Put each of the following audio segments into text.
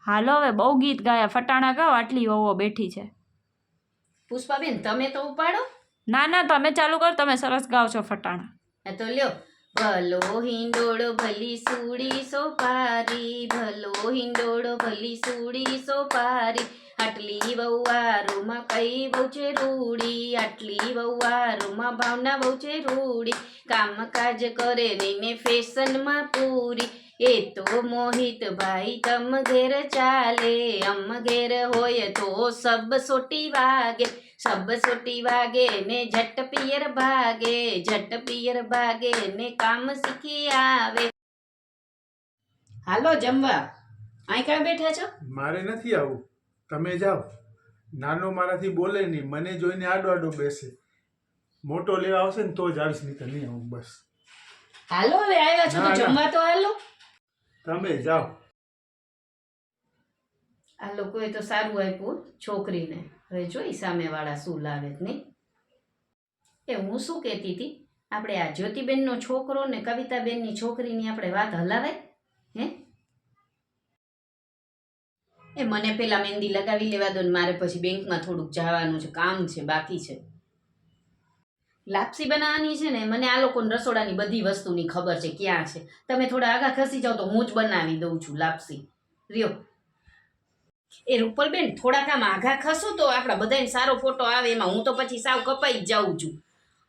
હાલો હવે બહુ ગીત ગાયા, ફટાણા ગાઓ, આટલી વહુઓ બેઠી છે. પુષ્પાબેન તમે તો ઉપાડો. ના ના તમે ચાલુ કરો, તમે સરસ ગાઓ છો ફટાણા. હા તો લ્યો. ભલો હિંડોળો ભલી સૂડી સોપારી, ભલો હિંડોળો ભલી સૂડી સોપારી, આટલી વહુવારોમાં કઈ બહુ છે રૂડી, આટલી વહુવારોમાં ભાવના બહુ છે રૂડી, કામકાજ કરે ને ફેશનમાં પૂરી, એ તો મોહિત ભાઈ તમ ઘેર ચાલે, અમ ઘેર હોય તો સબ સોટી વાગે, સબ સોટી વાગે ને જટ પિયર ભાગે, જટ પિયર ભાગે ને કામ શીખી આવે. હાલો જમવા. અહીં ક્યાં બેઠા છો? મારે નથી આવું, તમે જાઓ. નાનો મારાથી બોલે નહીં, મને જોઈને આડો આડો બેસે. મોટો લેવા આવશે ને તો જ આવીશ, નહીં તો નહીં આવું. બસ હાલો હવે આવ્યા છો તો જમવા તો હાલો. તમે જાઓ. આ લોકોએ તો સારું આપ્યું છોકરીને. હવે જોઈ સામેવાળા શું લાવે નહીં. એ હું શું કહેતી હતી, આપણે આ જ્યોતિબેનનો છોકરો ને કવિતાબેનની છોકરીની આપણે વાત હલાવાય હે? એ મને પેલા મહેંદી લગાવી લેવા દો ને, મારે પછી બેંકમાં થોડુંક જવાનું છે, કામ છે, બાકી છે. લાપસી બનાવવાની છે ને, મને આ લોકોને રસોડાની બધી વસ્તુની ખબર છે ક્યાં છે. તમે થોડા આગા ખસી જાઓ તો હું જ બનાવી દઉં છું લાપસી. રહ્યો એ રૂપલબેન, થોડાક આમ આઘા ખસો તો આપણા બધાને સારો ફોટો આવે. એમાં હું તો પછી સાવ કપાઈ જ જાઉં છું.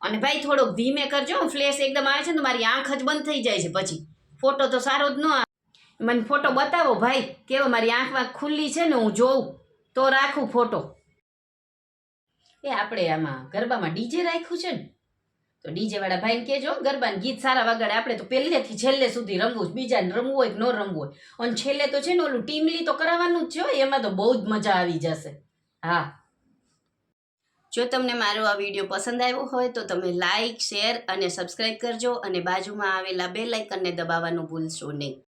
અને ભાઈ થોડોક ધીમે કરજો, ફ્લેશ એકદમ આવે છે ને મારી આંખ જ બંધ થઈ જાય છે, પછી ફોટો તો સારો જ ન આવે. મને ફોટો બતાવો ભાઈ, કેવો મારી આંખમાં ખુલ્લી છે ને, હું જોઉં તો રાખું ફોટો. એ આપણે આમાં ગરબામાં ડીજે રાખ્યું છે ને, તો ડીજે વાળા ભાઈને કહેજો ગરબાને ગીત સારા વગાડે. આપણે તો પહેલેથી છેલ્લે સુધી રમવું જ, બીજાને રમવું હોય કે ન રમવું હોય. અને છેલ્લે તો છે ને ઓલું ટીમલી તો કરાવવાનું જ છે, એમાં તો બહુ જ મજા આવી જશે. હા, જો તમને મારો આ વિડીયો પસંદ આવ્યો હોય તો તમે લાઇક, શેર અને સબસ્ક્રાઈબ કરજો, અને બાજુમાં આવેલા બેલ આઇકનને દબાવવાનું ભૂલશો નહીં.